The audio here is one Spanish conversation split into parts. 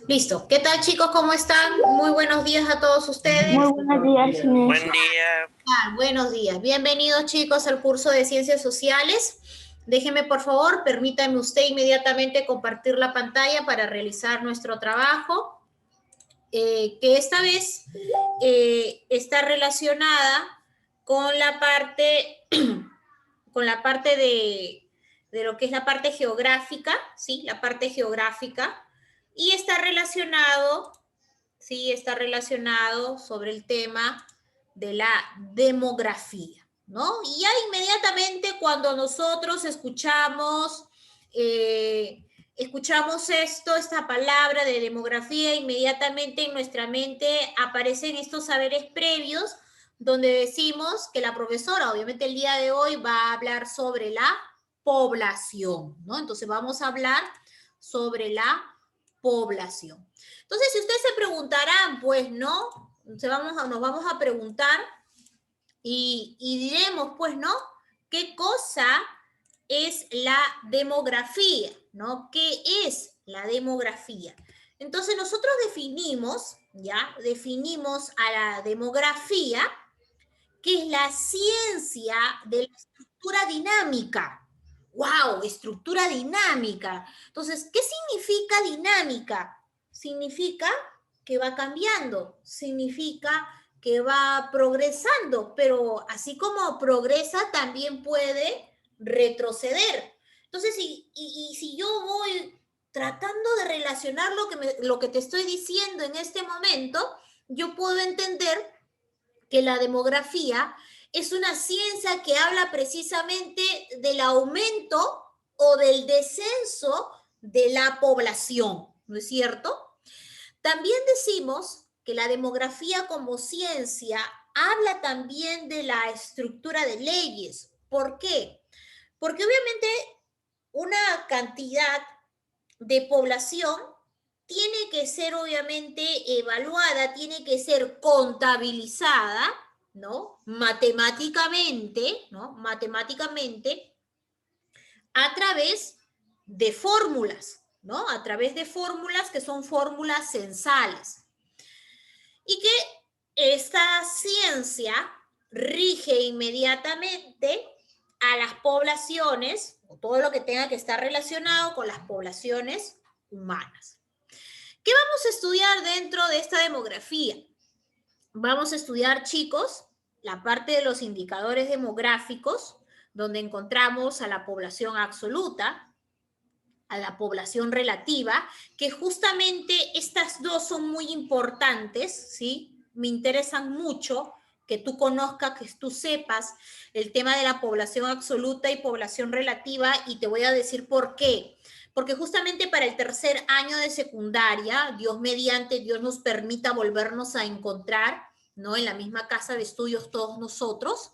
Listo. ¿Qué tal, chicos? ¿Cómo están? Muy buenos días a todos Muy ustedes. buenos días, Inés. Buen día. Buenos días. Bienvenidos, chicos, al curso de Ciencias Sociales. Déjeme, por favor, permítame usted inmediatamente compartir la pantalla para realizar nuestro trabajo, que esta vez está relacionada con la parte, con la parte de lo que es la parte geográfica, ¿sí? La parte geográfica. Y está relacionado, sí, está relacionado sobre el tema de la demografía, ¿no? Y ya inmediatamente cuando nosotros escuchamos esto, esta palabra de demografía, inmediatamente en nuestra mente aparecen estos saberes previos donde decimos que la profesora, obviamente el día de hoy, va a hablar sobre la población, ¿no? Entonces vamos a hablar sobre la población. Entonces, si ustedes se preguntarán, pues, ¿no? Nos vamos a preguntar y diremos, pues, ¿no? ¿Qué cosa es la demografía? ¿No? ¿Qué es la demografía? Entonces, nosotros definimos, ¿ya? Definimos a la demografía, que es la ciencia de la estructura dinámica. ¡Wow! Estructura dinámica. Entonces, ¿qué significa dinámica? Significa que va cambiando, significa que va progresando, pero así como progresa, también puede retroceder. Entonces, si yo voy tratando de relacionar lo que te estoy diciendo en este momento, yo puedo entender que la demografía es una ciencia que habla precisamente del aumento o del descenso de la población, ¿no es cierto? También decimos que la demografía como ciencia habla también de la estructura de leyes. ¿Por qué? Porque obviamente una cantidad de población tiene que ser obviamente evaluada, tiene que ser contabilizada, ¿no? Matemáticamente, ¿no? Matemáticamente, a través de fórmulas, ¿no? A través de fórmulas que son fórmulas censales. Y que esta ciencia rige inmediatamente a las poblaciones, o todo lo que tenga que estar relacionado con las poblaciones humanas. ¿Qué vamos a estudiar dentro de esta demografía? Vamos a estudiar, chicos, la parte de los indicadores demográficos, donde encontramos a la población absoluta, a la población relativa, que justamente estas dos son muy importantes, ¿sí? Me interesan mucho que tú conozcas, que tú sepas el tema de la población absoluta y población relativa, y te voy a decir por qué. Porque justamente para el tercer año de secundaria, Dios mediante, Dios nos permita volvernos a encontrar, ¿no? En la misma casa de estudios todos nosotros,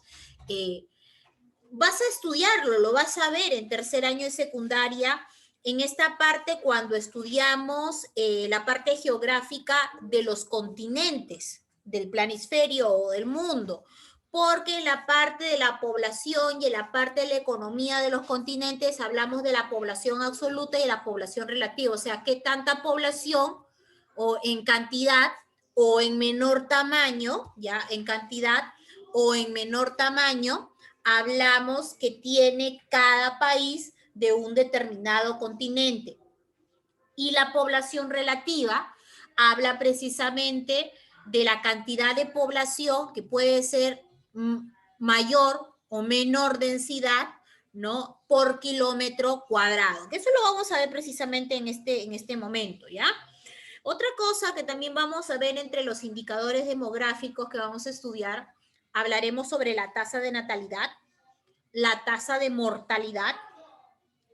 vas a estudiarlo, lo vas a ver en tercer año de secundaria, en esta parte cuando estudiamos la parte geográfica de los continentes, del planisferio o del mundo, porque en la parte de la población y en la parte de la economía de los continentes hablamos de la población absoluta y de la población relativa, o sea, qué tanta población o en cantidad o en menor tamaño, ya en cantidad o en menor tamaño, hablamos que tiene cada país de un determinado continente. Y la población relativa habla precisamente de la cantidad de población que puede ser mayor o menor densidad, ¿no? Por kilómetro cuadrado. Eso lo vamos a ver precisamente en este momento, ¿ya? Otra cosa que también vamos a ver entre los indicadores demográficos que vamos a estudiar, hablaremos sobre la tasa de natalidad, la tasa de mortalidad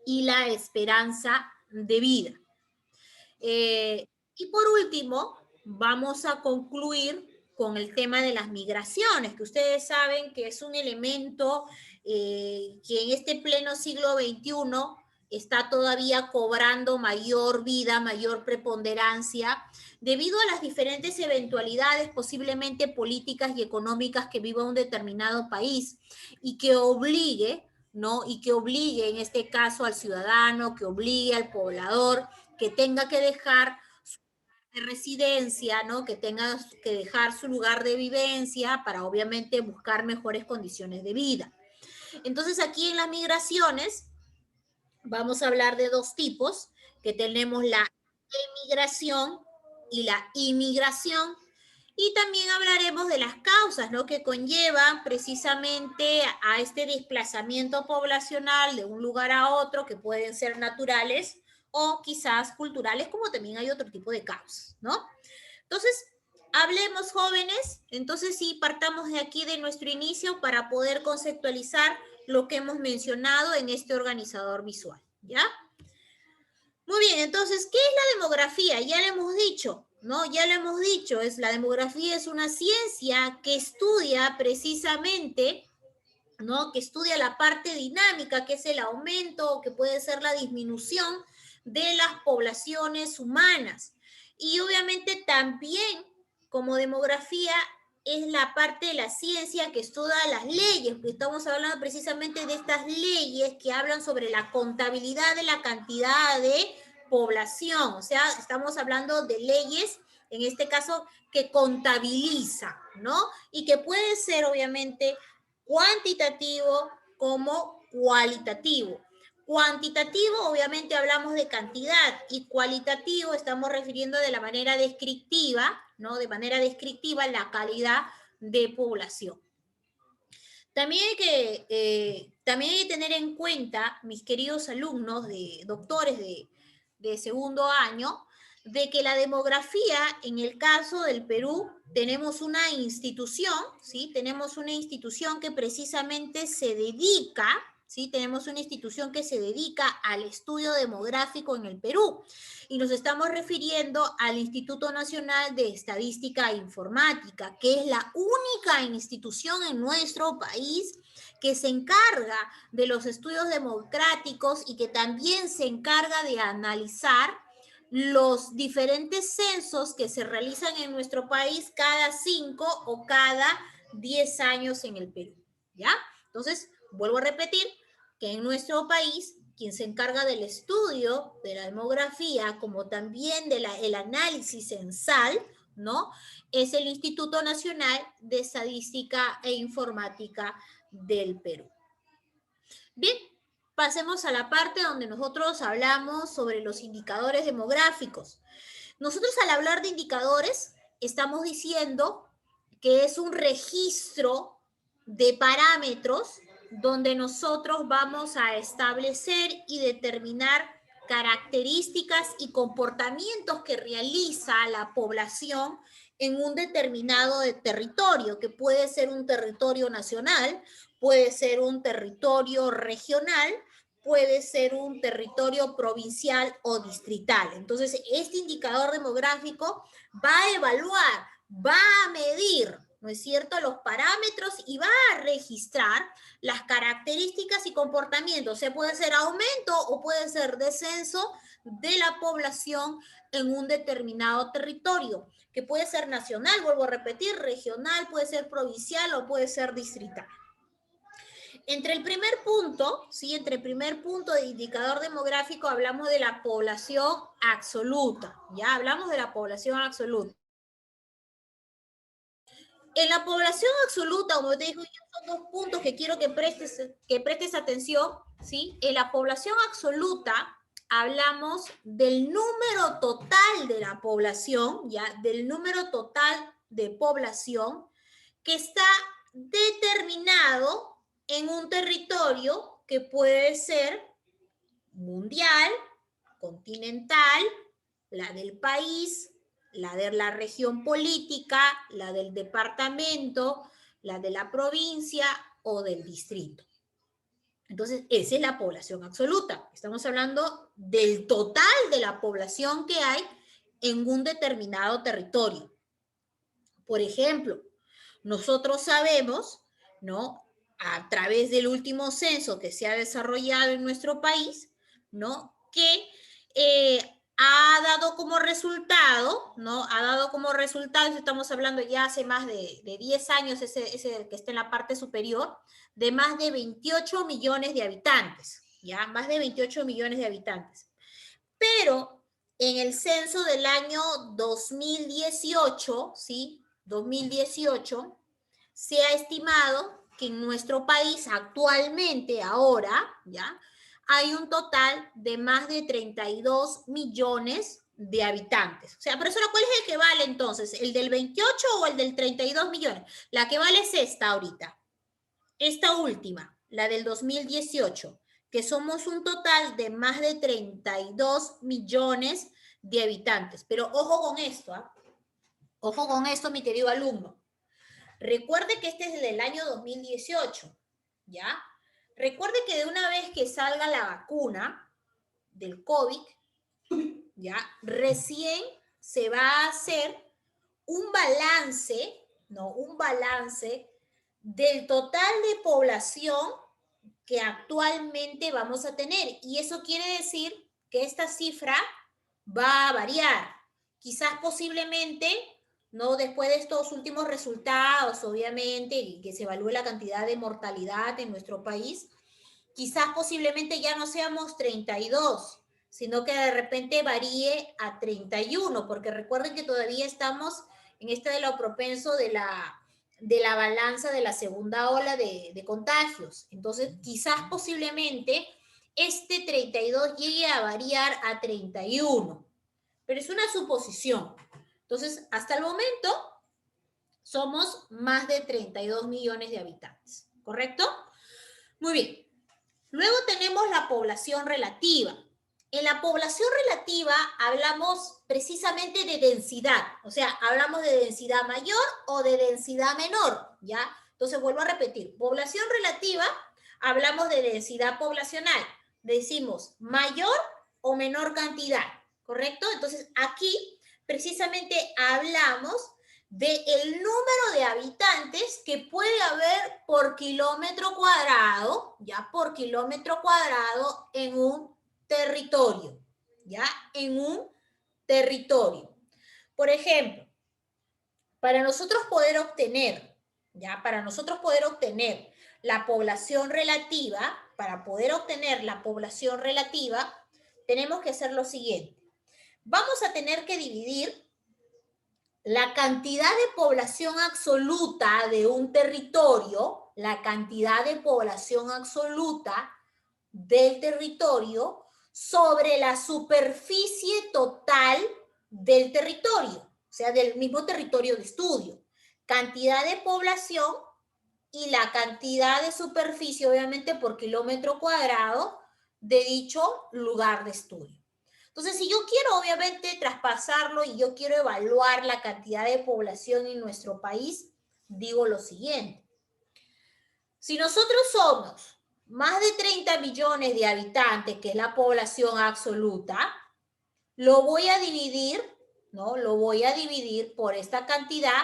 y la esperanza de vida. Y por último, vamos a concluir con el tema de las migraciones, que ustedes saben que es un elemento que en este pleno siglo XXI está todavía cobrando mayor vida, mayor preponderancia, debido a las diferentes eventualidades posiblemente políticas y económicas que viva un determinado país y que obligue, ¿no? Y que obligue en este caso al ciudadano, que obligue al poblador, que tenga que dejar de residencia, ¿no? Que tenga que dejar su lugar de vivencia para obviamente buscar mejores condiciones de vida. Entonces aquí en las migraciones vamos a hablar de dos tipos, que tenemos la emigración y la inmigración. Y también hablaremos de las causas, ¿no? Que conllevan precisamente a este desplazamiento poblacional de un lugar a otro, que pueden ser naturales o quizás culturales, como también hay otro tipo de causas, ¿no? Entonces, hablemos jóvenes, entonces sí, partamos de aquí de nuestro inicio para poder conceptualizar lo que hemos mencionado en este organizador visual, ¿ya? Muy bien, entonces, ¿qué es la demografía? Ya lo hemos dicho, ¿no? Ya lo hemos dicho, la demografía es una ciencia que estudia precisamente, ¿no? Que estudia la parte dinámica, que es el aumento o que puede ser la disminución de las poblaciones humanas. Y obviamente también como demografía es la parte de la ciencia que estudia las leyes, porque estamos hablando precisamente de estas leyes que hablan sobre la contabilidad de la cantidad de población, o sea, estamos hablando de leyes, en este caso, que contabilizan, ¿no? Y que puede ser, obviamente, cuantitativo como cualitativo. Cuantitativo, obviamente hablamos de cantidad, y cualitativo estamos refiriendo de la manera descriptiva, ¿no? De manera descriptiva la calidad de población. También también hay que tener en cuenta, mis queridos alumnos, doctores de segundo año, de que la demografía, en el caso del Perú, tenemos una institución, ¿sí? Tenemos una institución que precisamente se dedica, ¿sí? Tenemos una institución que se dedica al estudio demográfico en el Perú. Y nos estamos refiriendo al Instituto Nacional de Estadística e Informática, que es la única institución en nuestro país que se encarga de los estudios democráticos y que también se encarga de analizar los diferentes censos que se realizan en nuestro país cada 5 o cada 10 años en el Perú, ¿ya? Entonces, vuelvo a repetir que en nuestro país, quien se encarga del estudio de la demografía, como también del análisis censal, ¿no? Es el Instituto Nacional de Estadística e Informática del Perú. Bien, pasemos a la parte donde nosotros hablamos sobre los indicadores demográficos. Nosotros al hablar de indicadores estamos diciendo que es un registro de parámetros donde nosotros vamos a establecer y determinar características y comportamientos que realiza la población en un determinado territorio, que puede ser un territorio nacional, puede ser un territorio regional, puede ser un territorio provincial o distrital. Entonces, este indicador demográfico va a evaluar, va a medir, ¿no es cierto?, los parámetros y va a registrar las características y comportamientos. O sea, puede ser aumento o puede ser descenso de la población en un determinado territorio, que puede ser nacional, vuelvo a repetir, regional, puede ser provincial o puede ser distrital. Entre el primer punto, ¿sí? Entre el primer punto de indicador demográfico hablamos de la población absoluta, ¿ya? Hablamos de la población absoluta. En la población absoluta, como te digo, son dos puntos que quiero que prestes atención, ¿sí? En la población absoluta hablamos del número total de la población, ¿ya? Del número total de población que está determinado en un territorio que puede ser mundial, continental, la del país, la de la región política, la del departamento, la de la provincia o del distrito. Entonces, esa es la población absoluta. Estamos hablando del total de la población que hay en un determinado territorio. Por ejemplo, nosotros sabemos, ¿no? A través del último censo que se ha desarrollado en nuestro país, ¿no? Que ha dado como resultado, ¿no? Ha dado como resultado, estamos hablando ya hace más de 10 años, ese que está en la parte superior, de más de 28 millones de habitantes, ¿ya? Más de 28 millones de habitantes. Pero en el censo del año 2018, ¿sí? 2018, se ha estimado que en nuestro país actualmente, ahora, ¿ya? Hay un total de más de 32 millones de habitantes. O sea, profesora, ¿cuál es el que vale entonces? ¿El del 28 o el del 32 millones? La que vale es esta ahorita. Esta última, la del 2018, que somos un total de más de 32 millones de habitantes. Pero ojo con esto, ¿ah? Ojo con esto, mi querido alumno. Recuerde que este es del año 2018, ¿ya? Recuerde que de una vez que salga la vacuna del COVID, ¿ya? Recién se va a hacer un balance, ¿no? Un balance del total de población que actualmente vamos a tener. Y eso quiere decir que esta cifra va a variar. Quizás posiblemente, ¿no? Después de estos últimos resultados, obviamente, y que se evalúe la cantidad de mortalidad en nuestro país, quizás posiblemente ya no seamos 32, sino que de repente varíe a 31, porque recuerden que todavía estamos en este de lo propenso de la balanza de la segunda ola de contagios. Entonces, quizás posiblemente este 32 llegue a variar a 31, pero es una suposición. Entonces, hasta el momento somos más de 32 millones de habitantes, ¿correcto? Muy bien. Luego tenemos la población relativa. En la población relativa hablamos precisamente de densidad, o sea, hablamos de densidad mayor o de densidad menor, ¿ya? Entonces vuelvo a repetir, población relativa, hablamos de densidad poblacional, decimos mayor o menor cantidad, ¿correcto? Entonces aquí precisamente hablamos del número de habitantes que puede haber por kilómetro cuadrado, ya por kilómetro cuadrado en un territorio, ya en un territorio. Por ejemplo, para nosotros poder obtener, ya para nosotros poder obtener la población relativa, para poder obtener la población relativa, tenemos que hacer lo siguiente. Vamos a tener que dividir la cantidad de población absoluta de un territorio, la cantidad de población absoluta del territorio sobre la superficie total del territorio, o sea, del mismo territorio de estudio. Cantidad de población y la cantidad de superficie, obviamente, por kilómetro cuadrado de dicho lugar de estudio. Entonces, si yo quiero obviamente traspasarlo y yo quiero evaluar la cantidad de población en nuestro país, digo lo siguiente. Si nosotros somos más de 30 millones de habitantes, que es la población absoluta, lo voy a dividir, ¿no? Lo voy a dividir por esta cantidad,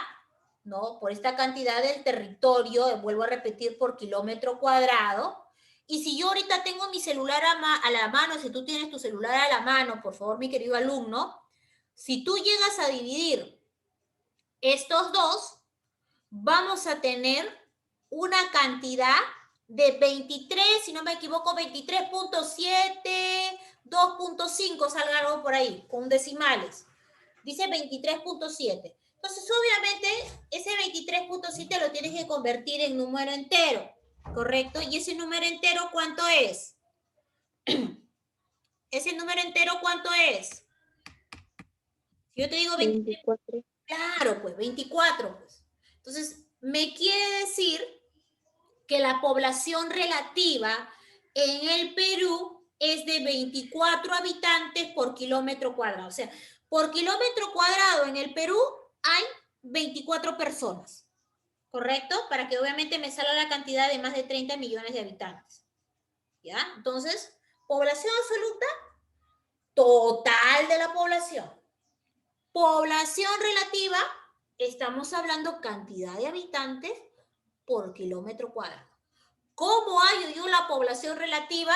¿no? Por esta cantidad del territorio, vuelvo a repetir, por kilómetro cuadrado. Y si yo ahorita tengo mi celular a la mano, si tú tienes tu celular a la mano, por favor, mi querido alumno, si tú llegas a dividir estos dos, vamos a tener una cantidad de 23, si no me equivoco, 23.7, 2.5, salga algo por ahí, con decimales. Dice 23.7. Entonces, obviamente, ese 23.7 lo tienes que convertir en número entero, ¿correcto? ¿Y ese número entero cuánto es? ¿Ese número entero cuánto es? Si yo te digo 24. claro, pues 24. Pues. Entonces, me quiere decir que la población relativa en el Perú es de 24 habitantes por kilómetro cuadrado. O sea, por kilómetro cuadrado en el Perú hay 24 personas, ¿correcto? Para que obviamente me salga la cantidad de más de 30 millones de habitantes. ¿Ya? Entonces, población absoluta, total de la población. Población relativa, estamos hablando cantidad de habitantes por kilómetro cuadrado. ¿Cómo hallo yo la población relativa?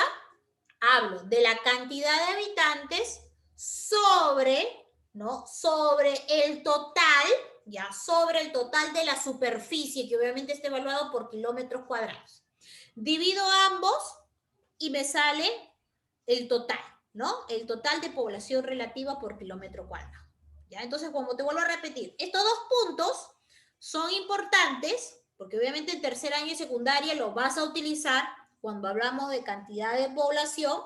Hablo de la cantidad de habitantes sobre, ¿no? Sobre el total, ya, sobre el total de la superficie, que obviamente está evaluado por kilómetros cuadrados. Divido ambos y me sale el total. ¿no? El total de población relativa por kilómetro cuadrado. ¿Ya? Entonces, como te vuelvo a repetir, estos dos puntos son importantes porque obviamente en tercer año y secundaria lo vas a utilizar cuando hablamos de cantidad de población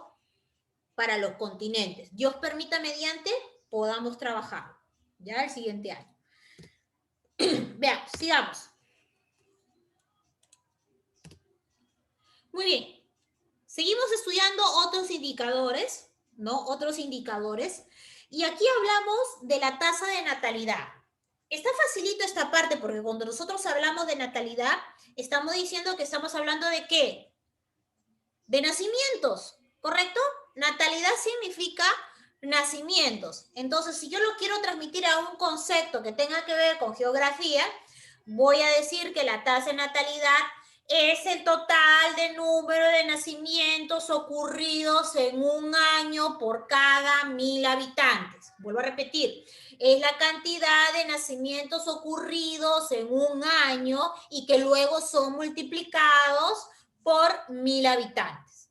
para los continentes. Dios permita mediante podamos trabajar ya el siguiente año. Veamos, sigamos. Muy bien. Seguimos estudiando otros indicadores, ¿no? Otros indicadores. Y aquí hablamos de la tasa de natalidad. Está facilito esta parte porque cuando nosotros hablamos de natalidad, estamos diciendo que estamos hablando de ¿qué? De nacimientos, ¿correcto? Natalidad significa nacimientos. Entonces, si yo lo quiero transmitir a un concepto que tenga que ver con geografía, voy a decir que la tasa de natalidad es el total de número de nacimientos ocurridos en un año por cada 1000 habitantes. Vuelvo a repetir, es la cantidad de nacimientos ocurridos en un año y que luego son multiplicados por 1000 habitantes,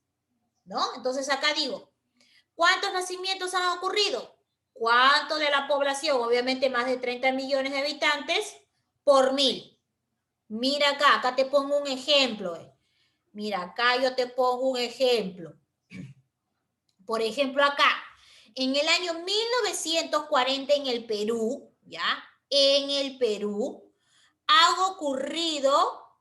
¿no? Entonces acá digo, ¿cuántos nacimientos han ocurrido? ¿Cuánto de la población? Obviamente más de 30 millones de habitantes por 1000. Mira acá, acá te pongo un ejemplo. Mira, acá yo te pongo un ejemplo. Por ejemplo, acá, en el año 1940 en el Perú, ¿ya? En el Perú han ocurrido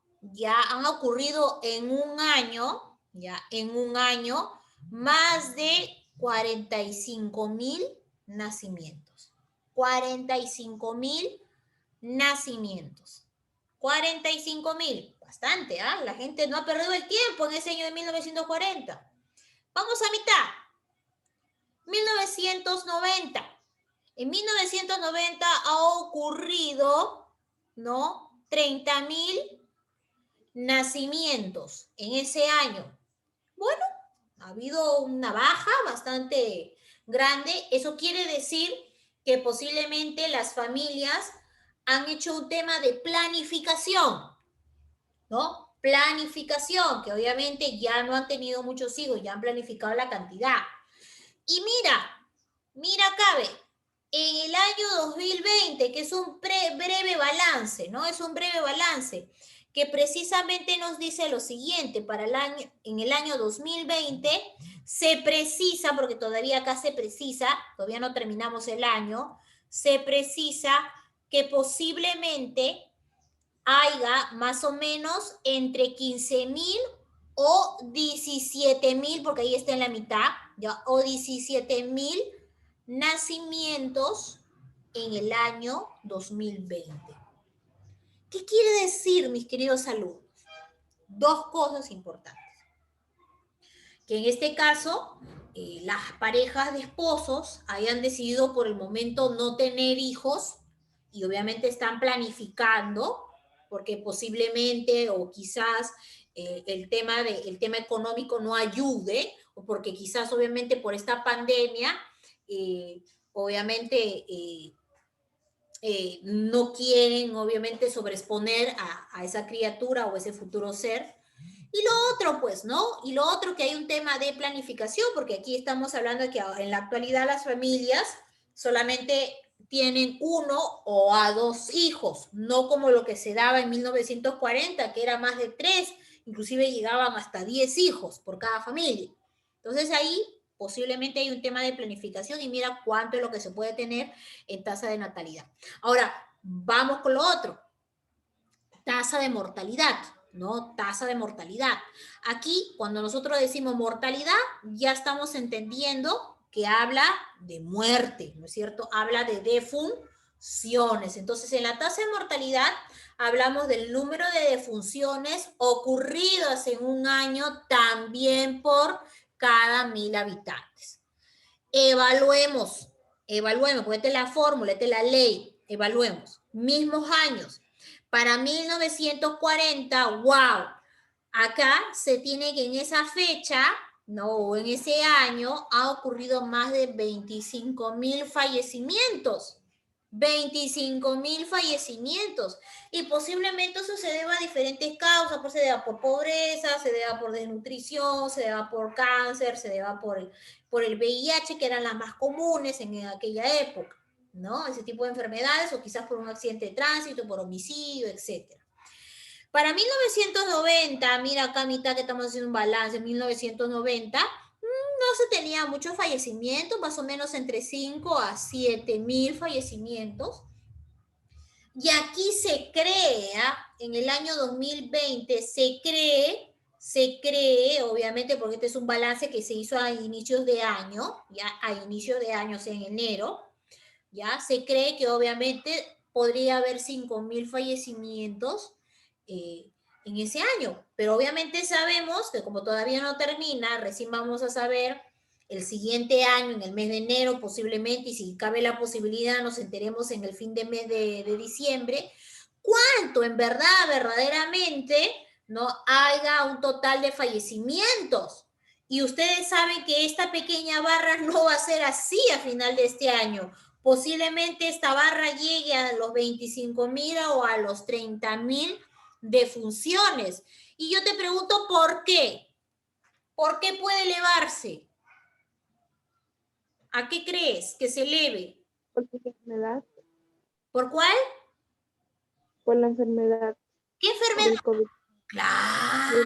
en un año, ya, en un año, más de 45,000 nacimientos. 45,000 nacimientos. 45,000, bastante, ¿ah? La gente no ha perdido el tiempo en ese año de 1940. Vamos a mitad. 1990. En 1990 ha ocurrido, ¿no? 30,000 nacimientos en ese año. Bueno, ha habido una baja bastante grande. Eso quiere decir que posiblemente las familias han hecho un tema de planificación, ¿no? Planificación, que obviamente ya no han tenido muchos hijos, ya han planificado la cantidad. Y mira, cabe, en el año 2020, que es un breve balance, ¿no? Es un breve balance que precisamente nos dice lo siguiente, para el año, en el año 2020 se precisa, porque todavía acá se precisa, todavía no terminamos el año, se precisa que posiblemente haya más o menos entre 15,000 o 17,000, porque ahí está en la mitad, ¿ya? O 17,000 nacimientos en el año 2020. ¿Qué quiere decir, mis queridos alumnos? Dos cosas importantes. Que en este caso, las parejas de esposos hayan decidido por el momento no tener hijos y obviamente están planificando, porque posiblemente o quizás el tema económico no ayude, o porque quizás obviamente por esta pandemia, obviamente no quieren obviamente sobreexponer a esa criatura o ese futuro ser. Y lo otro, pues, ¿no? Y lo otro que hay un tema de planificación, porque aquí estamos hablando de que en la actualidad las familias solamente tienen uno o a dos hijos, no como lo que se daba en 1940, que era más de 3, inclusive llegaban hasta 10 hijos por cada familia. Entonces ahí posiblemente hay un tema de planificación y mira cuánto es lo que se puede tener en tasa de natalidad. Ahora, vamos con lo otro. Tasa de mortalidad, ¿no? Tasa de mortalidad. Aquí, cuando nosotros decimos mortalidad, ya estamos entendiendo que habla de muerte, ¿no es cierto? Habla de defunciones. Entonces, en la tasa de mortalidad hablamos del número de defunciones ocurridas en un año también por cada 1000 habitantes. Evaluemos, porque esta es la fórmula, esta es la ley. Evaluemos. Mismos años. Para 1940, wow, acá se tiene que en esa fecha, no, o en ese año, ha ocurrido más de 25,000 fallecimientos. 25.000 fallecimientos. Y posiblemente eso se deba a diferentes causas, pues se deba por pobreza, se deba por desnutrición, se deba por cáncer, se deba por el VIH, que eran las más comunes en aquella época, ¿no? Ese tipo de enfermedades, o quizás por un accidente de tránsito, por homicidio, etc. Para 1990, mira acá a mitad que estamos haciendo un balance, en 1990, no se tenía muchos fallecimientos, más o menos entre 5 a 7.000 fallecimientos. Y aquí se crea, en el año 2020, se cree, obviamente, porque este es un balance que se hizo a inicios de año, ya a inicios de año, o sea, en enero, ya se cree que obviamente podría haber 5.000 fallecimientos en ese año, pero obviamente sabemos que como todavía no termina, recién vamos a saber el siguiente año, en el mes de enero posiblemente, y si cabe la posibilidad nos enteremos en el fin de mes de diciembre, cuánto en verdad, verdaderamente, no haya un total de fallecimientos. Y ustedes saben que esta pequeña barra no va a ser así a final de este año. Posiblemente esta barra llegue a los 25.000 o a los 30.000 defunciones. Y yo te pregunto, ¿por qué? ¿Por qué puede elevarse? ¿A qué crees que se eleve? ¿Por qué enfermedad? ¿Por cuál? Por la enfermedad. ¿Qué enfermedad? Del COVID. Claro.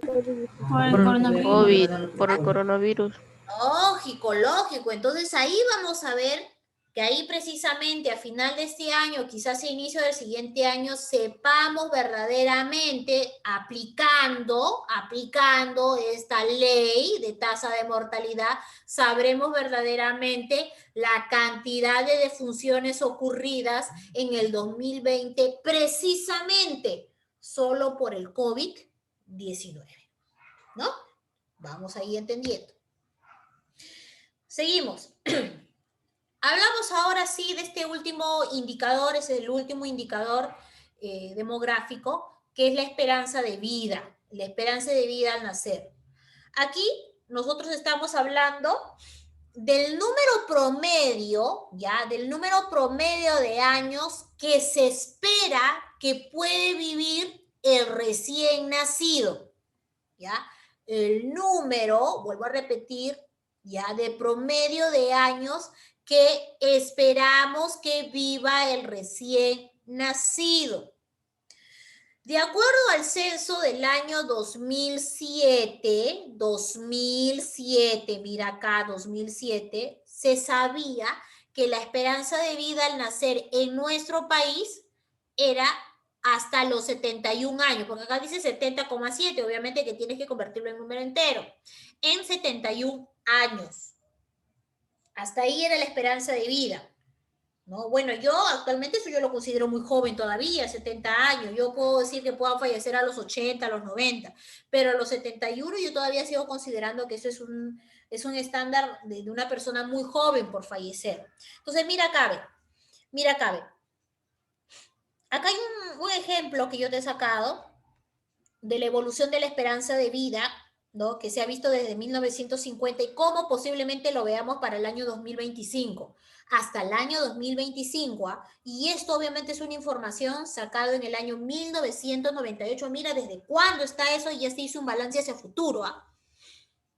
Por el coronavirus. Por el coronavirus. Lógico, lógico. Entonces ahí vamos a ver que ahí precisamente a final de este año, quizás a inicio del siguiente año, sepamos verdaderamente aplicando esta ley de tasa de mortalidad, sabremos verdaderamente la cantidad de defunciones ocurridas en el 2020 precisamente solo por el COVID-19, ¿no? Vamos ahí entendiendo. Seguimos. Hablamos ahora sí de este último indicador, es el último indicador demográfico, que es la esperanza de vida al nacer. Aquí nosotros estamos hablando del número promedio, ya, del número promedio de años que se espera que puede vivir el recién nacido, ya. El número, vuelvo a repetir, ya de promedio de años que esperamos que viva el recién nacido. De acuerdo al censo del año 2007, mira acá, 2007, se sabía que la esperanza de vida al nacer en nuestro país era hasta los 71 años, porque acá dice 70,7, obviamente que tienes que convertirlo en número entero, en 71 años. Hasta ahí era la esperanza de vida, ¿no? Bueno, yo actualmente eso yo lo considero muy joven todavía, 70 años. Yo puedo decir que puedo fallecer a los 80, a los 90, pero a los 71 yo todavía sigo considerando que eso es un estándar de una persona muy joven por fallecer. Entonces, mira, cabe. Acá hay un ejemplo que yo te he sacado de la evolución de la esperanza de vida, ¿no? Que se ha visto desde 1950 y cómo posiblemente lo veamos para el año 2025, hasta el año 2025, ¿ah? Y esto obviamente es una información sacada en el año 1998, mira desde cuándo está eso y ya se hizo un balance hacia futuro, ¿ah?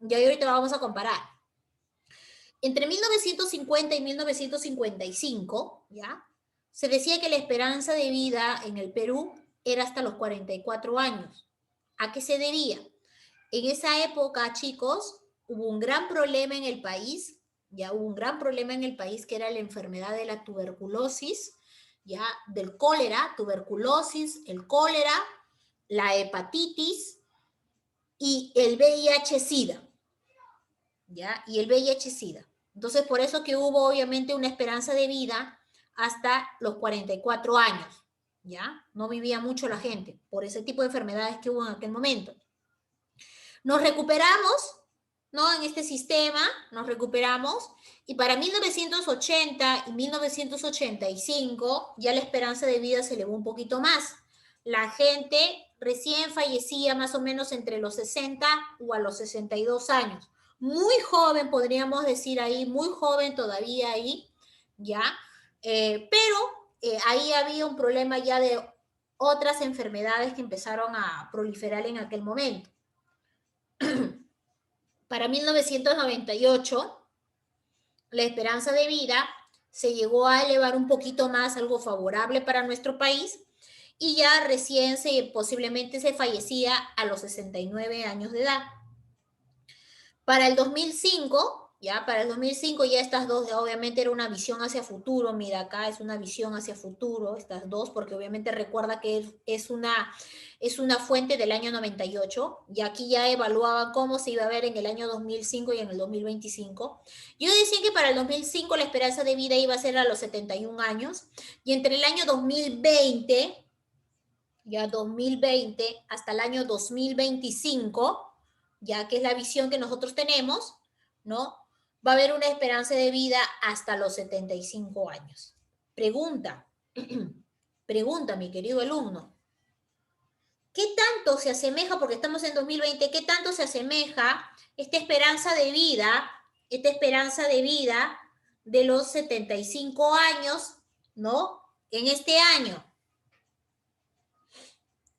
Y ahorita vamos a comparar. Entre 1950 y 1955, ¿ya? Se decía que la esperanza de vida en el Perú era hasta los 44 años. ¿A qué se debía? En esa época, chicos, hubo un gran problema en el país, ya hubo un gran problema en el país que era la enfermedad de la tuberculosis, ya del cólera, tuberculosis, el cólera, la hepatitis y el VIH-Sida, ya, y el VIH-Sida. Entonces, por eso que hubo obviamente una esperanza de vida hasta los 44 años, ya, no vivía mucho la gente por ese tipo de enfermedades que hubo en aquel momento. Nos recuperamos, ¿no? En este sistema nos recuperamos y para 1980 y 1985 ya la esperanza de vida se elevó un poquito más. La gente recién fallecía más o menos entre los 60 o a los 62 años. Muy joven, podríamos decir ahí, muy joven todavía ahí, ¿ya? Pero ahí había un problema ya de otras enfermedades que empezaron a proliferar en aquel momento. Para 1998, la esperanza de vida se llegó a elevar un poquito más, algo favorable para nuestro país, y ya recién posiblemente se fallecía a los 69 años de edad. Para el 2005, para el 2005 ya estas dos, obviamente era una visión hacia futuro, mira acá es una visión hacia futuro, estas dos, porque obviamente recuerda que es una fuente del año 98, y aquí ya evaluaban cómo se iba a ver en el año 2005 y en el 2025. Yo decía que para el 2005 la esperanza de vida iba a ser a los 71 años, y entre el año 2020, ya 2020 hasta el año 2025, ya que es la visión que nosotros tenemos, ¿no? Va a haber una esperanza de vida hasta los 75 años. Pregunta, pregunta, mi querido alumno, ¿qué tanto se asemeja, porque estamos en 2020, qué tanto se asemeja esta esperanza de vida de los 75 años, ¿no? En este año.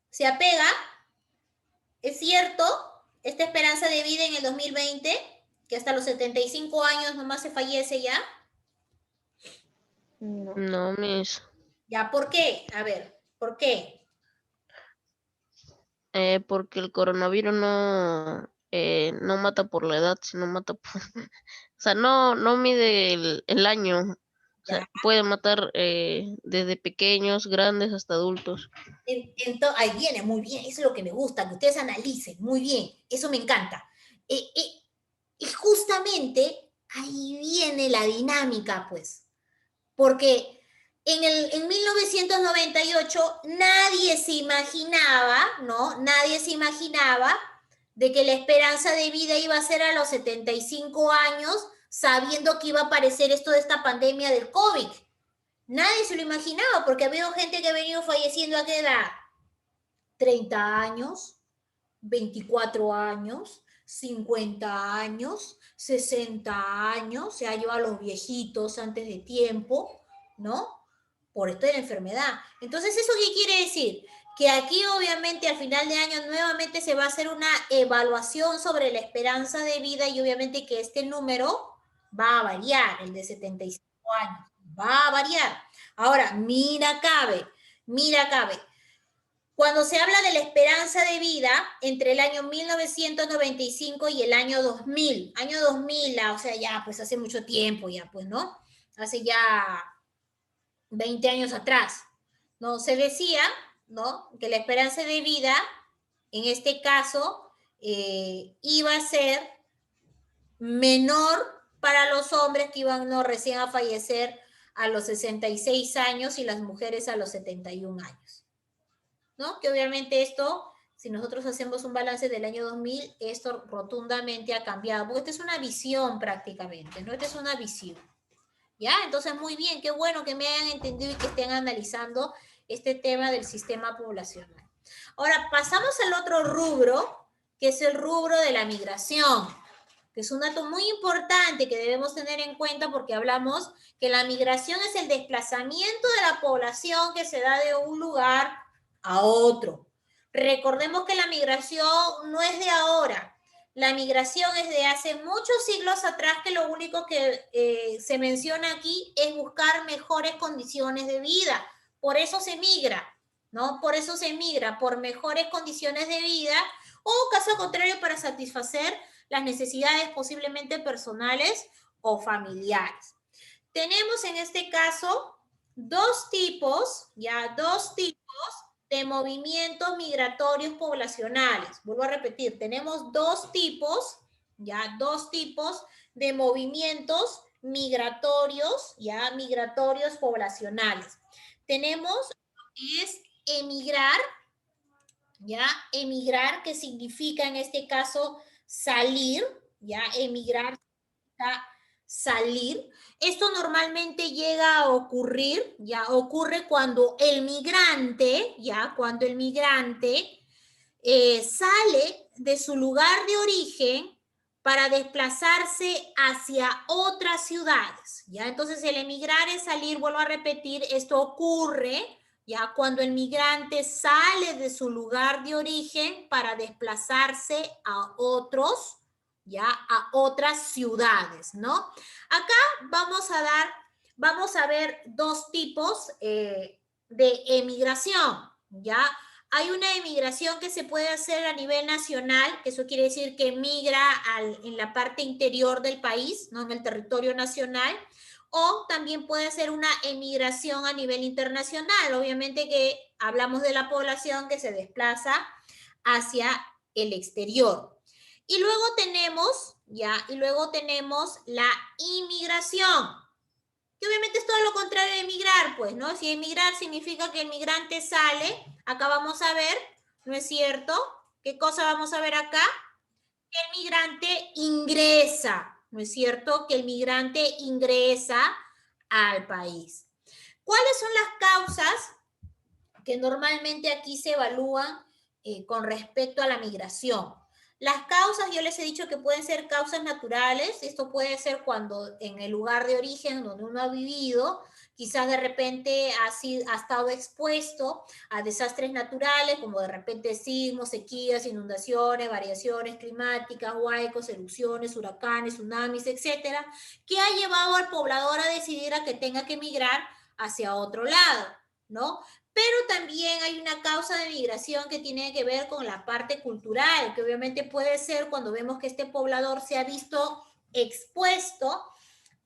¿Se apega? ¿Es cierto? Esta esperanza de vida en el 2020, que hasta los 75 años nomás se fallece ya. No. No, Miss. ¿Ya? ¿Por qué? A ver, ¿por qué? Porque el coronavirus no mata por la edad, sino mata por... O sea, no mide el año. O sea, Ya. puede matar desde pequeños, grandes, hasta adultos. Ahí viene, muy bien, eso es lo que me gusta, que ustedes analicen, muy bien, eso me encanta. Y justamente ahí viene la dinámica, pues, porque en 1998 nadie se imaginaba, ¿no? Nadie se imaginaba de que la esperanza de vida iba a ser a los 75 años, sabiendo que iba a aparecer esto de esta pandemia del COVID. Nadie se lo imaginaba, porque había gente que ha venido falleciendo a qué edad. 30 años, 24 años, 50 años, 60 años, se ha llevado a los viejitos antes de tiempo, ¿no? Por esto de la enfermedad. Entonces, ¿eso qué quiere decir? Que aquí obviamente al final de año nuevamente se va a hacer una evaluación sobre la esperanza de vida, y obviamente que este número va a variar, el de 75 años, va a variar. Ahora, mira cabe, cuando se habla de la esperanza de vida entre el año 1995 y el año 2000, o sea, ya pues hace mucho tiempo ya, pues, ¿no? Hace ya 20 años atrás, ¿no? Se decía, ¿no? Que la esperanza de vida, en este caso, iba a ser menor para los hombres que iban, ¿no?, recién a fallecer a los 66 años y las mujeres a los 71 años, ¿no? Que obviamente esto, si nosotros hacemos un balance del año 2000, esto rotundamente ha cambiado, porque esta es una visión prácticamente, ¿no? Esta es una visión. ¿Ya? Entonces, muy bien, qué bueno que me hayan entendido y que estén analizando este tema del sistema poblacional. Ahora, pasamos al otro rubro, que es el rubro de la migración, que es un dato muy importante que debemos tener en cuenta, porque hablamos que la migración es el desplazamiento de la población que se da de un lugar a otro. Recordemos que la migración no es de ahora. La migración es de hace muchos siglos atrás, que lo único que se menciona aquí es buscar mejores condiciones de vida. Por eso se migra, ¿no? Por eso se migra, por mejores condiciones de vida, o caso contrario, para satisfacer las necesidades posiblemente personales o familiares. Tenemos en este caso dos tipos de movimientos migratorios poblacionales. Vuelvo a repetir, tenemos dos tipos de movimientos migratorios, migratorios poblacionales. Tenemos lo que es emigrar, emigrar, que significa en este caso salir, emigrar significa salir. Esto normalmente llega a ocurrir, ocurre cuando el migrante, sale de su lugar de origen para desplazarse hacia otras ciudades, ¿ya? Entonces, el emigrar es salir, vuelvo a repetir, esto ocurre, ¿ya? Cuando el migrante sale de su lugar de origen para desplazarse a otros, ¿ya? A otras ciudades, ¿no? Acá vamos a ver dos tipos de emigración, ¿ya? Hay una emigración que se puede hacer a nivel nacional, que eso quiere decir que emigra en la parte interior del país, ¿no? En el territorio nacional, o también puede ser una emigración a nivel internacional. Obviamente que hablamos de la población que se desplaza hacia el exterior. Y luego tenemos, la inmigración, que obviamente es todo lo contrario de emigrar, pues, ¿no? Si emigrar significa que el migrante sale, acá vamos a ver, ¿no es cierto? ¿Qué cosa vamos a ver acá? Que el migrante ingresa, ¿no es cierto? Que el migrante ingresa al país. ¿Cuáles son las causas que normalmente aquí se evalúan con respecto a la migración? Las causas, yo les he dicho que pueden ser causas naturales. Esto puede ser cuando en el lugar de origen donde uno ha vivido, quizás de repente ha estado expuesto a desastres naturales, como de repente sismos, sequías, inundaciones, variaciones climáticas, huaicos, erupciones, huracanes, tsunamis, etcétera, que ha llevado al poblador a decidir a que tenga que migrar hacia otro lado, ¿no? Pero también hay una causa de migración que tiene que ver con la parte cultural, que obviamente puede ser cuando vemos que este poblador se ha visto expuesto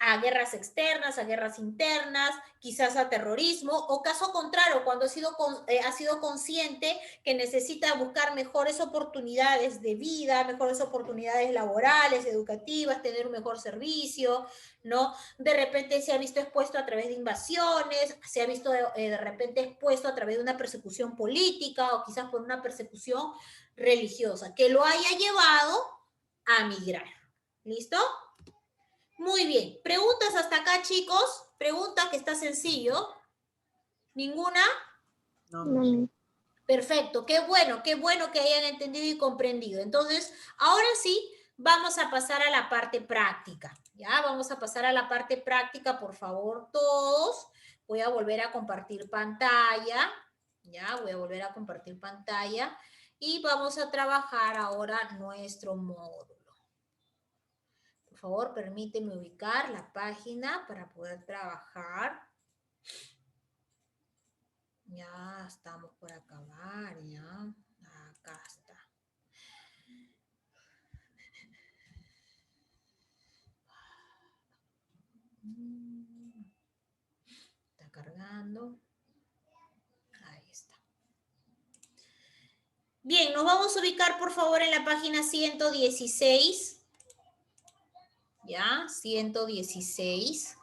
a guerras externas, a guerras internas, quizás a terrorismo, o caso contrario, cuando ha sido consciente que necesita buscar mejores oportunidades de vida, mejores oportunidades laborales, educativas, tener un mejor servicio, ¿no? De repente se ha visto expuesto a través de invasiones, se ha visto de repente expuesto a través de una persecución política o quizás por una persecución religiosa, que lo haya llevado a migrar. ¿Listo? Muy bien. ¿Preguntas hasta acá, chicos? Pregunta que está sencillo. ¿Ninguna? No. Perfecto. Qué bueno que hayan entendido y comprendido. Entonces, ahora sí, vamos a pasar a la parte práctica. Ya, vamos a pasar a la parte práctica, por favor, todos. Voy a volver a compartir pantalla. Ya, voy a volver a compartir pantalla. Y vamos a trabajar ahora nuestro módulo. Por favor, permíteme ubicar la página para poder trabajar. Ya estamos por acabar, ya. Acá está. Está cargando. Ahí está. Bien, nos vamos a ubicar, por favor, en la página 116. Ya, 116.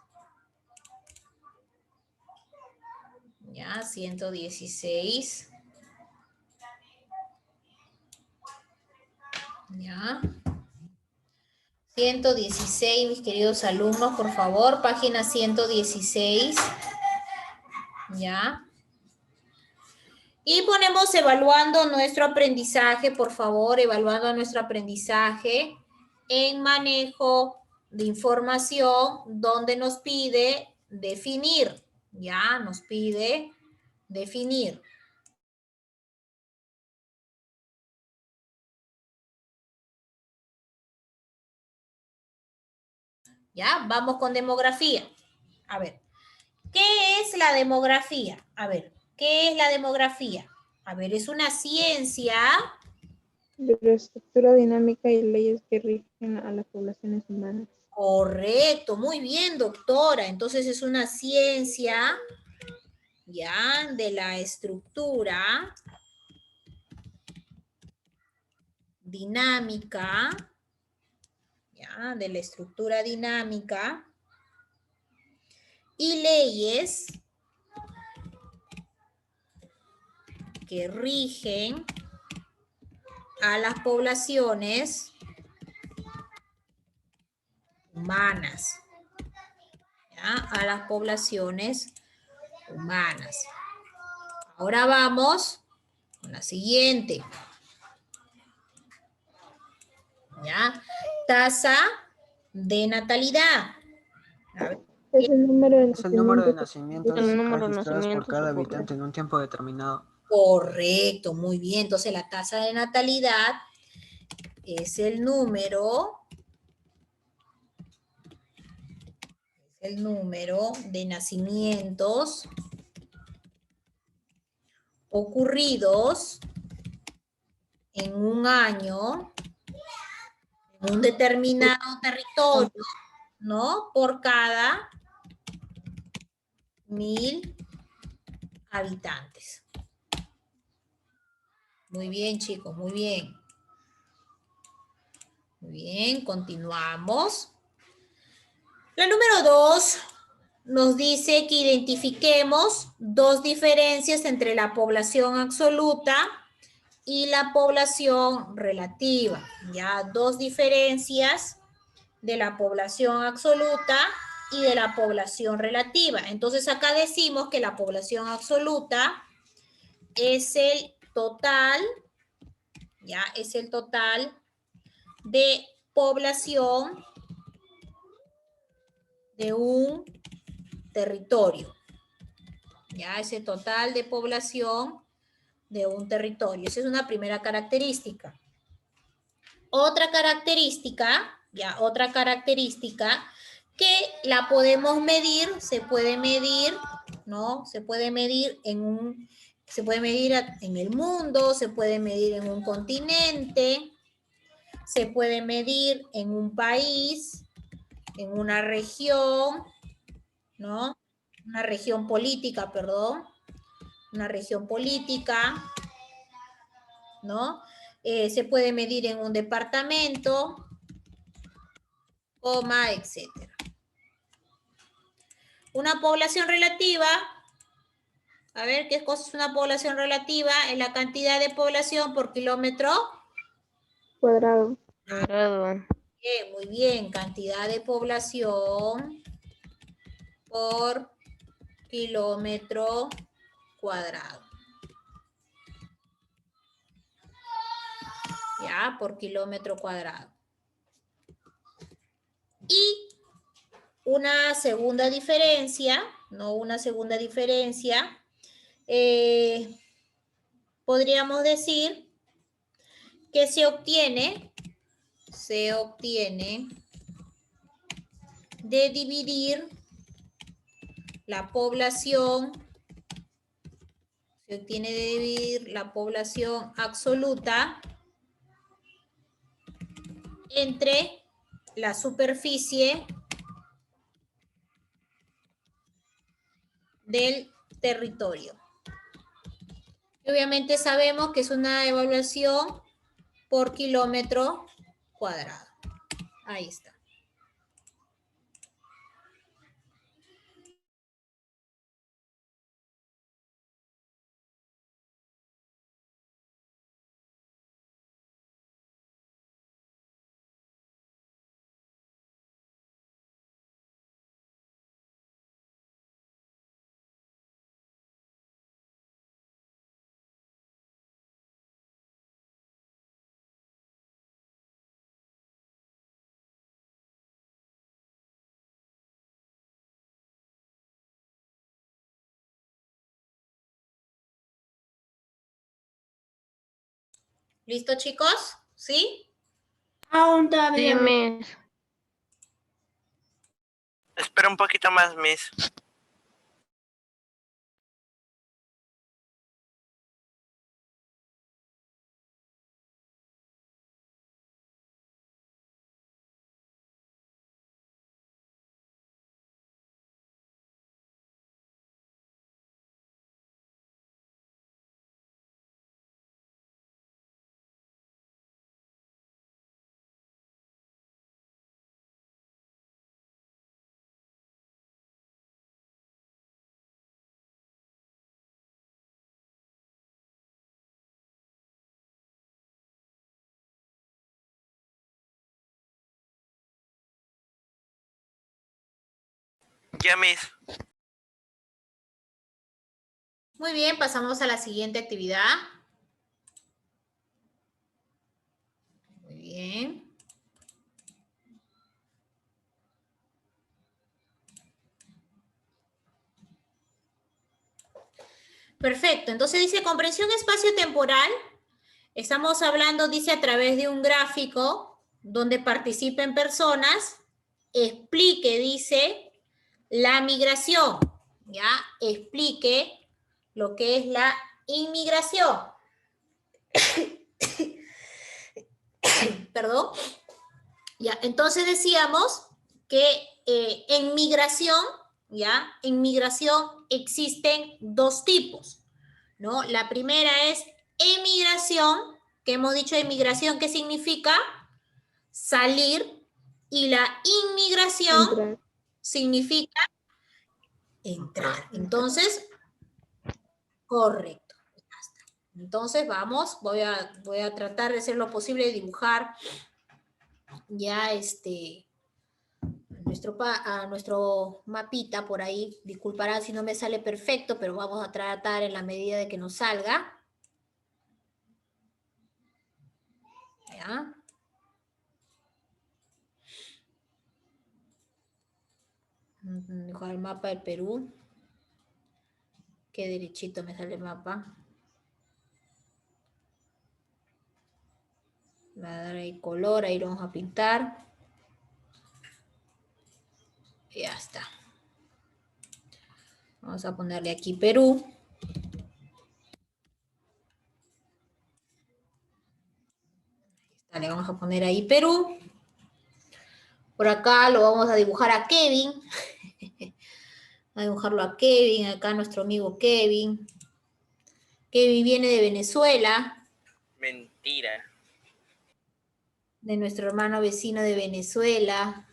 Ya, 116. Ya. 116, mis queridos alumnos, por favor, página 116. Ya. Y ponemos evaluando nuestro aprendizaje, por favor, evaluando nuestro aprendizaje en manejo de información, donde nos pide definir. Ya, nos pide definir. Ya, vamos con demografía. A ver, ¿qué es la demografía? A ver, ¿qué es la demografía? A ver, es una ciencia De la estructura dinámica y leyes que rigen a las poblaciones humanas. correcto, muy bien, doctora. Entonces es una ciencia, ya, de la estructura dinámica, ya, de la estructura dinámica y leyes que rigen a las poblaciones humanas, ¿ya? A las poblaciones humanas. Ahora vamos con la siguiente. ¿Ya? Tasa de natalidad. A ver, Es el número de Es el número de nacimientos El nacimientos número de registrados por nacimientos cada ocurridos. habitante en un tiempo determinado. correcto, muy bien. Entonces la tasa de natalidad es el número de nacimientos ocurridos en un año, en un determinado territorio, ¿no? Por cada 1000 habitantes. Muy bien, chicos, muy bien. Muy bien, continuamos. La número 2 nos dice que identifiquemos dos diferencias entre la población absoluta y la población relativa. Ya, dos diferencias de la población absoluta y de la población relativa. Entonces acá decimos que la población absoluta es el total, ya, es el total de población de un territorio. Ya, ese total de población de un territorio. Esa es una primera característica. Otra característica, ya, otra característica que la podemos medir, se puede medir, ¿no? Se puede medir se puede medir en el mundo, se puede medir en un continente, se puede medir en un país, en una región, ¿no? Una región política, perdón. Una región política, ¿no? Se puede medir en un departamento, coma, etcétera. Una población relativa, a ver, ¿qué cosa es una población relativa? Es la cantidad de población por kilómetro cuadrado. Cuadrado. Bien, muy bien, cantidad de población por kilómetro cuadrado. Ya, por kilómetro cuadrado. Y una segunda diferencia, ¿no? Una segunda diferencia, podríamos decir que se obtiene de dividir la población, se obtiene de dividir la población absoluta entre la superficie del territorio. Y obviamente sabemos que es una evaluación por kilómetro cuadrado. Ahí está. ¿Listo, chicos? ¿Sí? Aún todavía. Dime. Espera un poquito más, Miss. Ya, Miss. Muy bien, pasamos a la siguiente actividad. Muy bien. Perfecto. Entonces dice comprensión espacio-temporal. Estamos hablando, dice, a través de un gráfico donde participen personas, explique, dice, la migración, ¿ya? Explique lo que es la inmigración. Perdón. Ya, entonces decíamos que en migración, ¿ya? En migración existen dos tipos, ¿no? La primera es emigración, que hemos dicho emigración, ¿qué significa? Salir, y la inmigración Entrar. significa entrar. Entonces, correcto. Entonces, vamos, voy a tratar de hacer lo posible de dibujar ya nuestro mapita por ahí. Disculparán si no me sale perfecto, pero vamos a tratar en la medida de que nos salga. ¿Ya? Dibujar el mapa del Perú. Qué derechito me sale el mapa. Le voy a dar ahí color, ahí lo vamos a pintar. Ya está. Vamos a ponerle aquí Perú. Le vamos a poner ahí Perú. Por acá lo vamos a dibujar a Kevin. A dibujarlo a Kevin, acá nuestro amigo Kevin. Kevin viene de Venezuela, Mentira. de nuestro hermano vecino de Venezuela.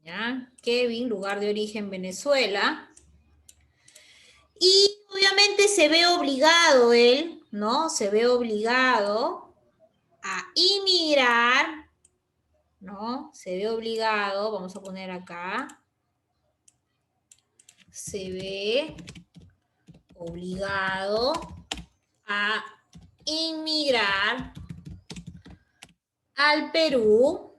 ¿Ya? Kevin, lugar de origen Venezuela. Y obviamente se ve obligado él, ¿no? Se ve obligado a emigrar, ¿no? Se ve obligado, vamos a poner acá, se ve obligado a emigrar al Perú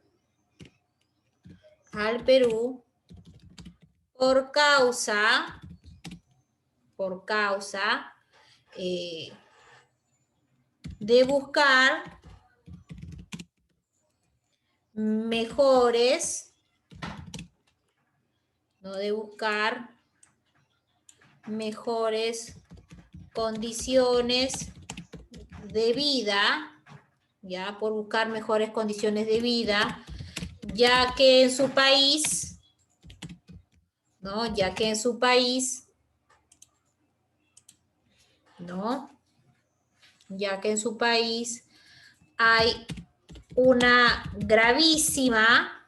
por causa de buscar mejores, ¿no? De buscar mejores condiciones de vida, ya, por buscar mejores condiciones de vida, ya que en su país, ¿no? Ya que en su país, ¿no? Ya que en su país hay una gravísima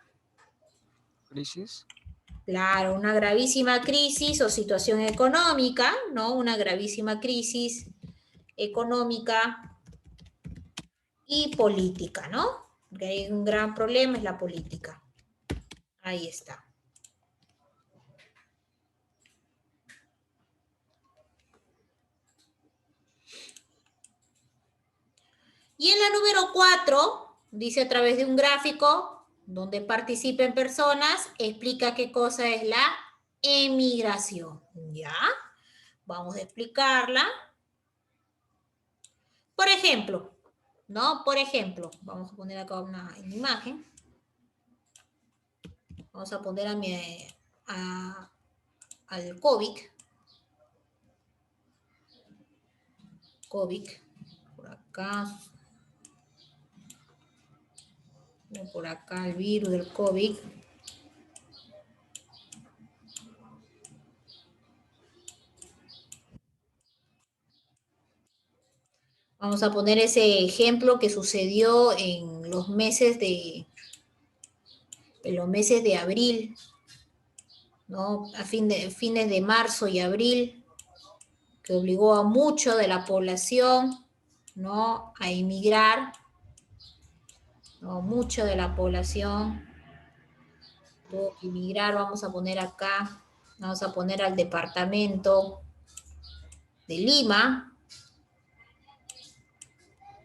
crisis. Claro, una gravísima crisis o situación económica, ¿no? Una gravísima crisis económica y política, ¿no? Porque hay un gran problema, es la política. Ahí está. Y en la número 4, dice a través de un gráfico donde participen personas, explica qué cosa es la emigración. ¿Ya? Vamos a explicarla. Por ejemplo, ¿no? Por ejemplo, vamos a poner acá una imagen. Vamos a poner al COVID. COVID, por acá. Por acá el virus del COVID. Vamos a poner ese ejemplo que sucedió en los meses de abril, ¿no? Fines de marzo y abril, que obligó a mucho de la población, ¿no?, a emigrar, ¿no? Mucho de la población tuvo que emigrar. Vamos a poner acá, vamos a poner al departamento de Lima.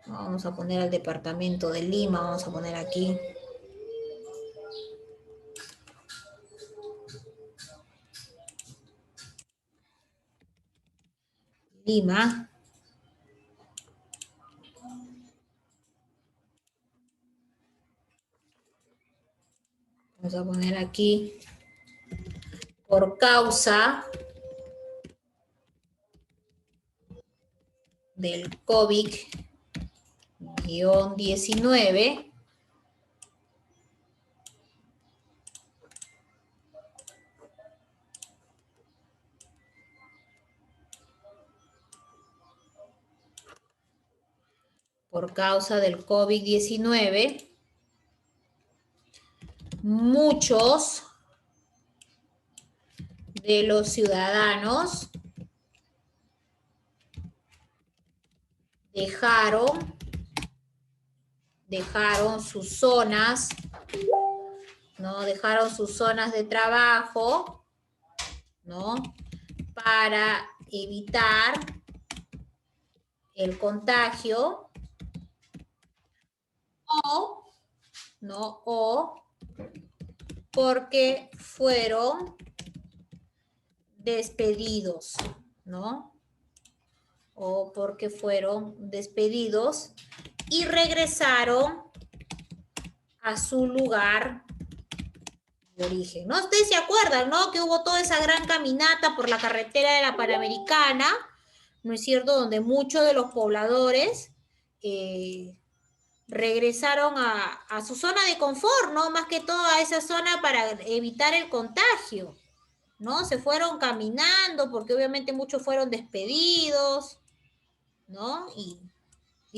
Vamos a poner al departamento de Lima, vamos a poner aquí. Lima. Vamos a poner aquí, por causa del COVID-19, por causa del COVID-19, muchos de los ciudadanos dejaron sus zonas, ¿no? Dejaron sus zonas de trabajo, ¿no?, para evitar el contagio o porque fueron despedidos, ¿no? O porque fueron despedidos y regresaron a su lugar de origen, ¿no? Ustedes se acuerdan, ¿no?, que hubo toda esa gran caminata por la carretera de la Panamericana, ¿no es cierto?, donde muchos de los pobladores regresaron a su zona de confort, ¿no? Más que todo a esa zona para evitar el contagio, ¿no? Se fueron caminando porque obviamente muchos fueron despedidos, ¿no? Y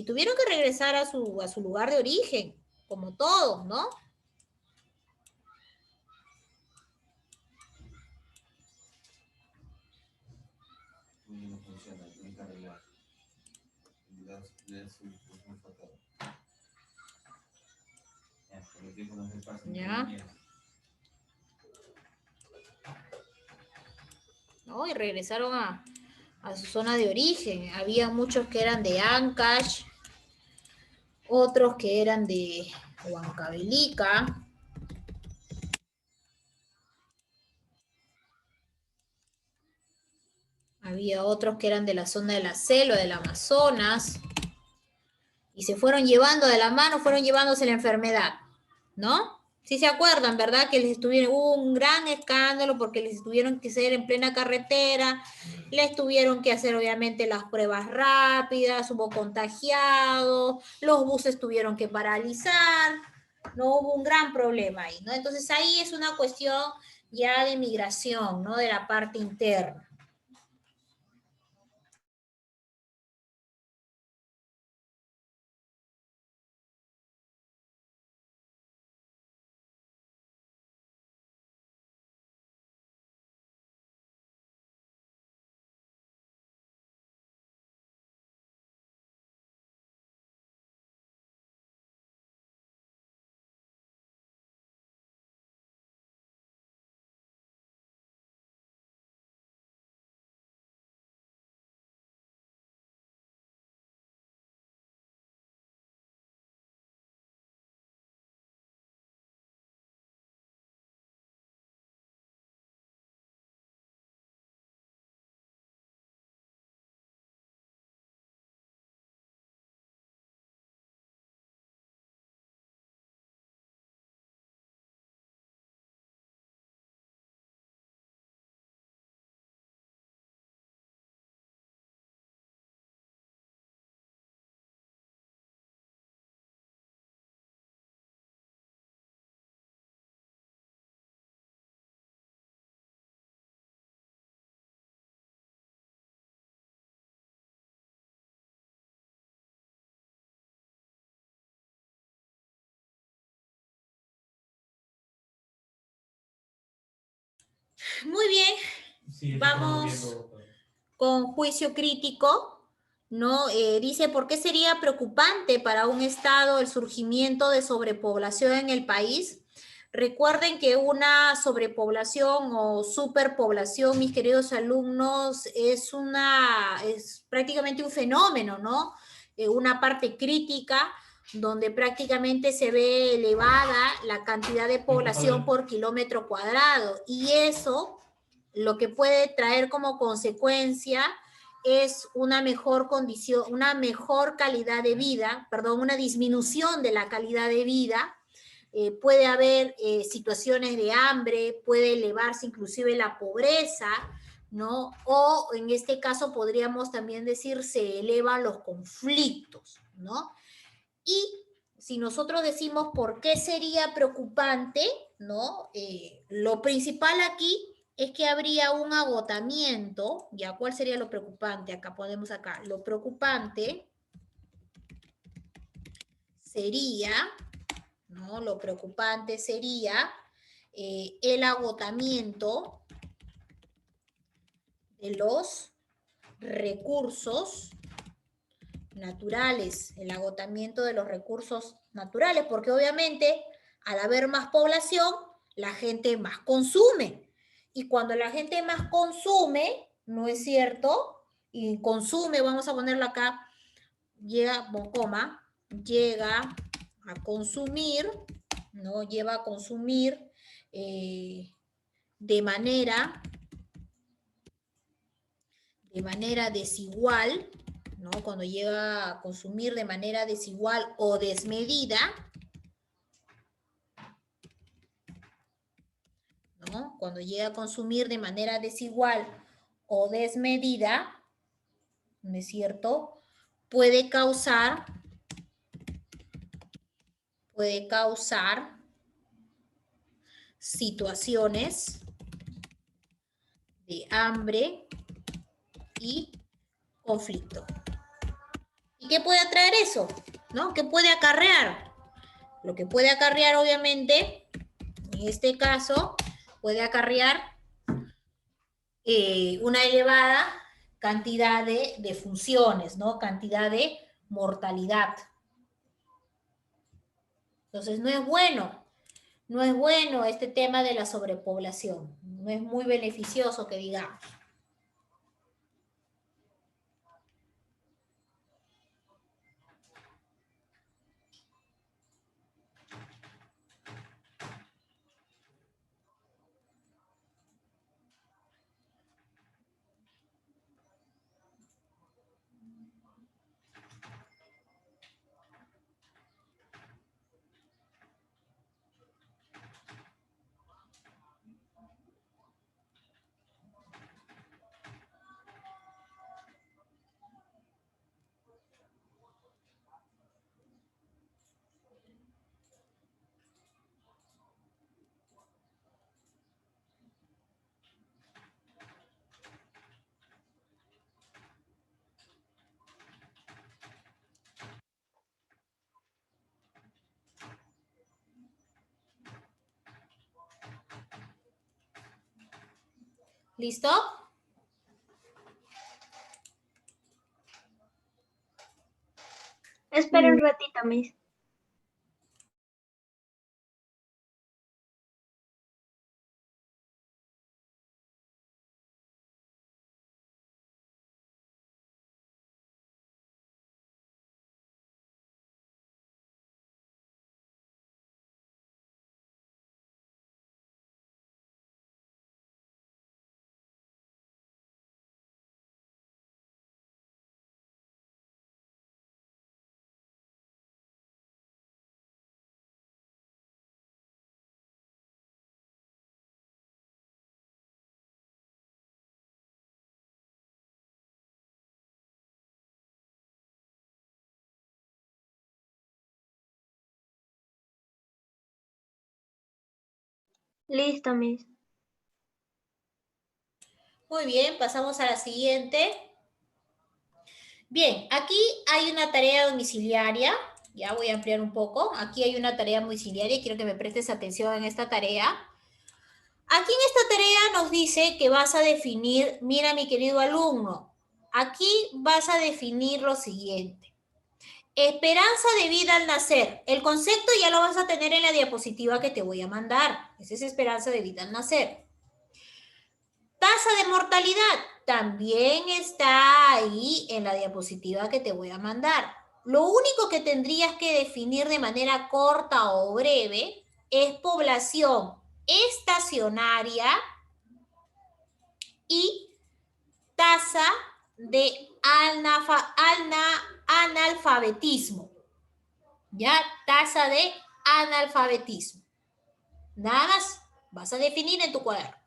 tuvieron que regresar a su lugar de origen, como todos, ¿no? ¿Ya? ¿No? Y regresaron a su zona de origen. Había muchos que eran de Ancash, otros que eran de Huancavelica. Había otros que eran de la zona de la selva, del Amazonas. Y se fueron llevando de la mano, fueron llevándose la enfermedad, ¿no? Sí se acuerdan, ¿verdad? Que hubo un gran escándalo porque les tuvieron que hacer en plena carretera, les tuvieron que hacer obviamente las pruebas rápidas, hubo contagiados, los buses tuvieron que paralizar, no hubo un gran problema ahí, ¿no? Entonces ahí es una cuestión ya de migración, ¿no? De la parte interna. Muy bien, Sí, vamos con juicio crítico, ¿no? Dice, ¿por qué sería preocupante para un Estado el surgimiento de sobrepoblación en el país? Recuerden que una sobrepoblación o superpoblación, mis queridos alumnos, es prácticamente un fenómeno, ¿no? Una parte crítica donde prácticamente se ve elevada la cantidad de población por kilómetro cuadrado. Y eso lo que puede traer como consecuencia es una mejor condición, una mejor calidad de vida, perdón, una disminución de la calidad de vida. Puede haber situaciones de hambre, puede elevarse inclusive la pobreza, ¿no? O en este caso podríamos también decir se elevan los conflictos, ¿no? Y si nosotros decimos por qué sería preocupante, ¿no? Lo principal aquí es que habría un agotamiento, ¿ya? ¿Cuál sería lo preocupante? Acá ponemos acá, lo preocupante sería, ¿no? Lo preocupante sería el agotamiento de los recursos naturales, el agotamiento de los recursos naturales, porque obviamente al haber más población, la gente más consume. Y cuando la gente más consume, ¿no es cierto? Y consume, vamos a ponerlo acá, llega a consumir, ¿no? Lleva a consumir de manera desigual, ¿no? Cuando llega a consumir de manera desigual o desmedida, ¿no? Cuando llega a consumir de manera desigual o desmedida, ¿no es cierto? Puede causar situaciones de hambre y conflicto. ¿Y qué puede atraer eso? ¿No? ¿Qué puede acarrear? Lo que puede acarrear, obviamente, en este caso, puede acarrear una elevada cantidad de defunciones, ¿no? Cantidad de mortalidad. Entonces, no es bueno este tema de la sobrepoblación. No es muy beneficioso que digamos. ¿Listo? Espera un ratito, Miss. Listo, Miss. Muy bien, pasamos a la siguiente. Bien, aquí hay una tarea domiciliaria. Ya voy a ampliar un poco. Aquí hay una tarea domiciliaria y quiero que me prestes atención en esta tarea. Aquí en esta tarea nos dice que vas a definir, mira mi querido alumno, aquí vas a definir lo siguiente. Esperanza de vida al nacer. El concepto ya lo vas a tener en la diapositiva que te voy a mandar. Esa es esperanza de vida al nacer. Tasa de mortalidad también está ahí en la diapositiva que te voy a mandar. Lo único que tendrías que definir de manera corta o breve es población estacionaria y tasa de analfabetismo. ¿Ya? Tasa de analfabetismo. Nada más. Vas a definir en tu cuaderno.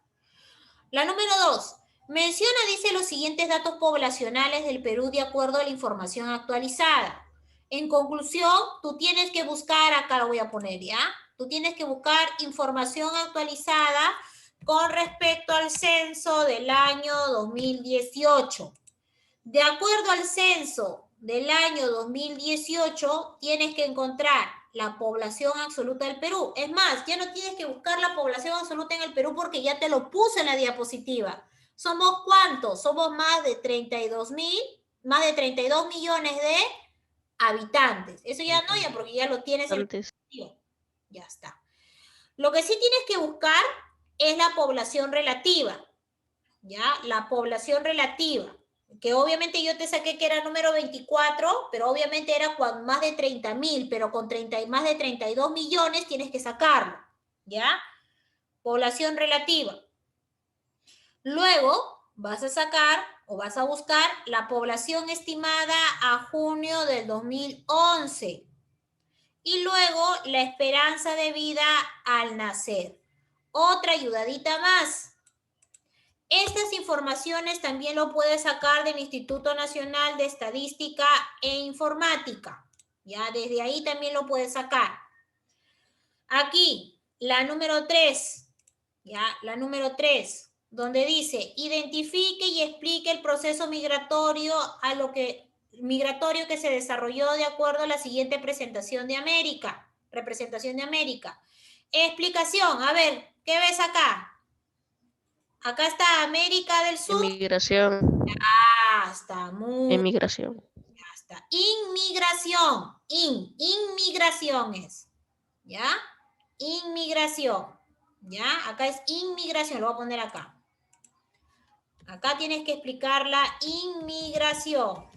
La número 2. Menciona, dice, los siguientes datos poblacionales del Perú de acuerdo a la información actualizada. En conclusión, tú tienes que buscar, acá lo voy a poner, ¿ya? Tú tienes que buscar información actualizada con respecto al censo del año 2018. De acuerdo al censo del año 2018, tienes que encontrar la población absoluta del Perú. Es más, ya no tienes que buscar la población absoluta en el Perú porque ya te lo puse en la diapositiva. ¿Somos cuántos? Somos más de 32 millones de habitantes. Eso ya no, ya porque ya lo tienes en la diapositiva. Ya está. Lo que sí tienes que buscar es la población relativa. ¿Ya? La población relativa. Que obviamente yo te saqué que era número 24, pero obviamente era con más de 30.000, pero con más de 32 millones tienes que sacarlo, ¿ya? Población relativa. Luego vas a sacar o vas a buscar la población estimada a junio del 2011. Y luego la esperanza de vida al nacer. Otra ayudadita más. Estas informaciones también lo puedes sacar del Instituto Nacional de Estadística e Informática. Ya, desde ahí también lo puedes sacar. Aquí, la número 3. Ya, la número 3, donde dice, identifique y explique el proceso migratorio que se desarrolló de acuerdo a la siguiente representación de América. Explicación, a ver, ¿qué ves acá? Acá está América del Sur. Emigración. Ah, está muy. Emigración. Ya está. Inmigración. Inmigración es. ¿Ya? Inmigración. ¿Ya? Acá es inmigración. Lo voy a poner acá. Acá tienes que explicar la inmigración.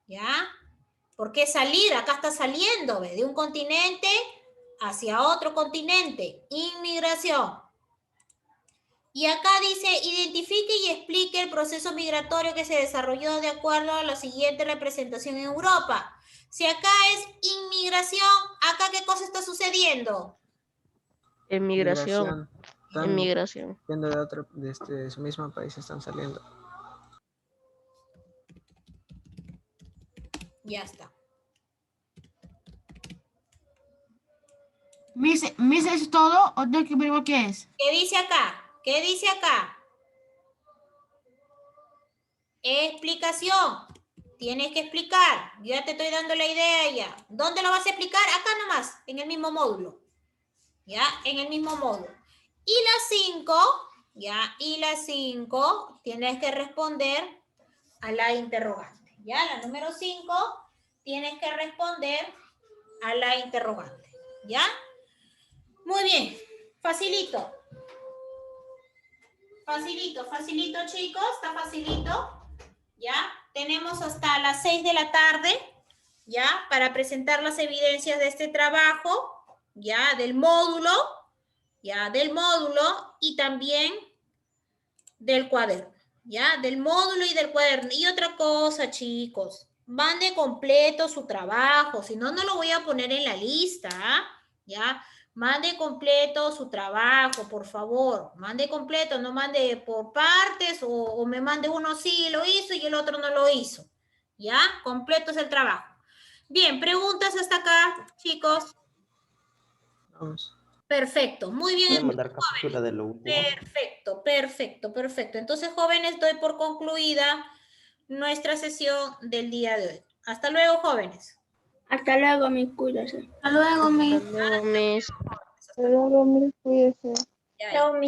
¿Ya? ¿Por qué salir? Acá está saliendo, ¿ves? De un continente hacia otro continente. Inmigración. Y acá dice, identifique y explique el proceso migratorio que se desarrolló de acuerdo a la siguiente representación en Europa. Si acá es inmigración, ¿acá qué cosa está sucediendo? Emigración. Están Emigración. yendo de su mismo país, están saliendo. Ya está. Miss, ¿eso es todo o tengo que ver qué es? ¿Qué dice acá? ¿Qué dice acá? Explicación. Tienes que explicar. Yo ya te estoy dando la idea ya. ¿Dónde lo vas a explicar? Acá nomás, en el mismo módulo. ¿Ya? En el mismo módulo. Y las 5, ¿ya? Y las 5 tienes que responder a la interrogante. ¿Ya? La número 5 tienes que responder a la interrogante. ¿Ya? Muy bien. Facilito. Facilito, facilito, chicos. Está facilito. ¿Ya? Tenemos hasta las 6 de la tarde, ¿ya? Para presentar las evidencias de este trabajo, ¿ya? Del módulo, ¿ya? Del módulo y también del cuaderno, ¿ya? Del módulo y del cuaderno. Y otra cosa, chicos, mande completo su trabajo, si no, no lo voy a poner en la lista, ¿ya? Mande completo su trabajo, por favor. Mande completo, no mande por partes o me mande uno sí lo hizo y el otro no lo hizo. ¿Ya? Completo es el trabajo. Bien, preguntas hasta acá, chicos. Vamos. Perfecto, muy bien. ¿Pueden mandar captura de lo último? Perfecto, perfecto, perfecto. Entonces, jóvenes, doy por concluida nuestra sesión del día de hoy. Hasta luego, jóvenes. Hasta luego, mi cuídate. Hasta luego, Miss. Hasta luego, Miss. Pero, Miss, cuídese. Ya, ya. Chao, mi.